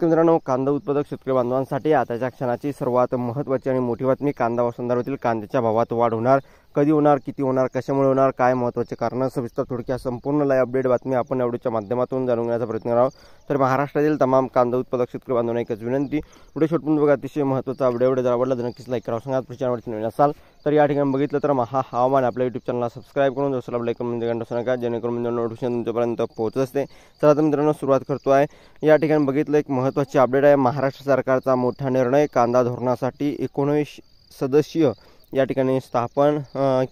मित्रांनो, कांदा उत्पादक शेतकरी बांधवांसाठी आताच्या क्षणाची सर्वात महत्त्वाची आणि मोठी बातमी. कांदा बाजारातील कांद्याच्या भावात वाढ होणार, कधी होणार, किती होणार, कशामुळे होणार, काय महत्त्वाचे कारण, सविस्तर थोडक्यात संपूर्ण लाईव्ह अपडेट बातमी आपण व्हिडिओच्या माध्यमातून जाणून घेण्याचा प्रयत्न करावा. तर महाराष्ट्रातील तमाम कांदा उत्पादक शेतकरी बांधवांना एकच विनंती, व्हिडिओ शेवटपर्यंत बघा. अतिशय महत्त्वाचा व्हिडिओ जर आवडला तर नक्कीच लाईक करा. सांगा चॅनलवरती नवीन असाल तर या ठिकाणी बघितलं तर हवामान आपल्या YouTube चॅनलला सबस्क्राईब करून दुसरा लाईक म्हणजे घंटा नका, जेणेकरून नोटिफिकेशन तुमच्यापर्यंत पोहोचत असते. चला तर मित्रांनो, सुरुवात करतो आहे. या ठिकाणी बघितलं एक महत्त्वाची अपडेट आहे. महाराष्ट्र सरकारचा मोठा निर्णय, कांदा धोरणासाठी 19 सदस्य या ठिकाणी स्थापन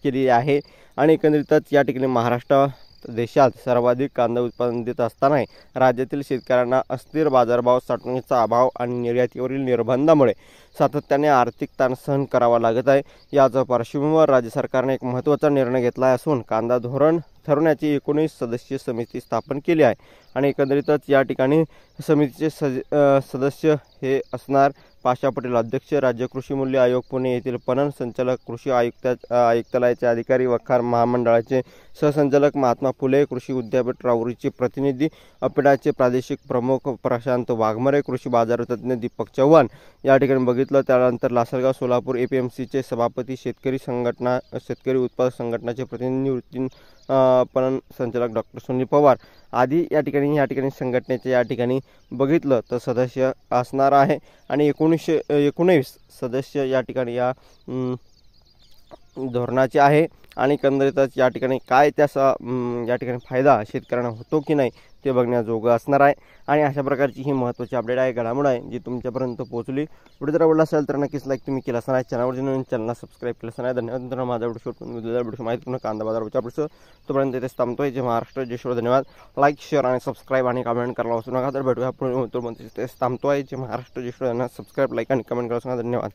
केली आहे. आणि एकंदरीतच या ठिकाणी महाराष्ट्र देशात सर्वाधिक कांदा उत्पादन देत असताना राज्यातील शेतकऱ्यांना अस्थिर बाजारभाव, साठवणुकीचा अभाव आणि निर्यातीवरील निर्बंधामुळे सातत्याने आर्थिक ताण सहन करावा लागत आहे. याच पार्श्वभूमीवर राज्य सरकारने एक महत्त्वाचा निर्णय घेतला असून कांदा धोरण ठरवण्याची 19 सदस्यीय समिती स्थापन केली आहे. आणि एकंदरीतच या ठिकाणी समितीचे सदस्य हे असणार: पाशा पटेल अध्यक्ष, राज्य कृषी मूल्य आयोग पुणे येथील पणन संचालक, कृषी आयुक्तालयाचे अधिकारी, वखार महामंडळाचे सहसंचालक महात्मा फुले कृषी विद्यापीठ राहुरीचे प्रतिनिधी, अपेडाचे प्रादेशिक प्रमुख प्रशांत वाघमरे, कृषी बाजार तज्ज्ञ दीपक चव्हाण या ठिकाणी बघितलं. त्यानंतर लासलगाव सोलापूर APMCचे सभापती, शेतकरी उत्पादक संघटनाचे प्रतिनिधी, निवृत्ती पणन संचालक डॉक्टर सुनील पवार आदी या ठिकाणी संघटनेचे या ठिकाणी बघितलं तर सदस्य असणार आहे. आणि 19 सदस्य या ठिकाणी या धोरणाचे आहे. आणि एकंदरीतच या ठिकाणी काय त्याचा या ठिकाणी फायदा शेतकऱ्यांना होतो की नाही ते बघण्याजोगं असणार आहे. आणि अशा प्रकारची ही महत्त्वाची अपडेट आहे, घडामोड आहे जी तुमच्यापर्यंत पोहोचली. व्हिडिओ जर आवडला असेल तर नक्कीच लाईक तुम्ही केला असणार, चॅनलवर नवीन चॅनलला सबस्क्राईब केलं असणार. धन्यवाद मित्रांनो. माझा व्हिडिओ माहिती पूर्ण कांदा बाजार पुढचं तोपर्यंत इथेच थांबतोय. जय महाराष्ट्र, जय श्री. धन्यवाद. लाईक, शेअर आणि सबस्क्राईब आणि कमेंट करायला विसरू नका. तर भेटूया पुढे, तोपर्यंत इथेच थांबतोय. जय महाराष्ट्र, जय श्री. सबस्क्राईब, लाईक आणि कमेंट करायला सांगा. धन्यवाद.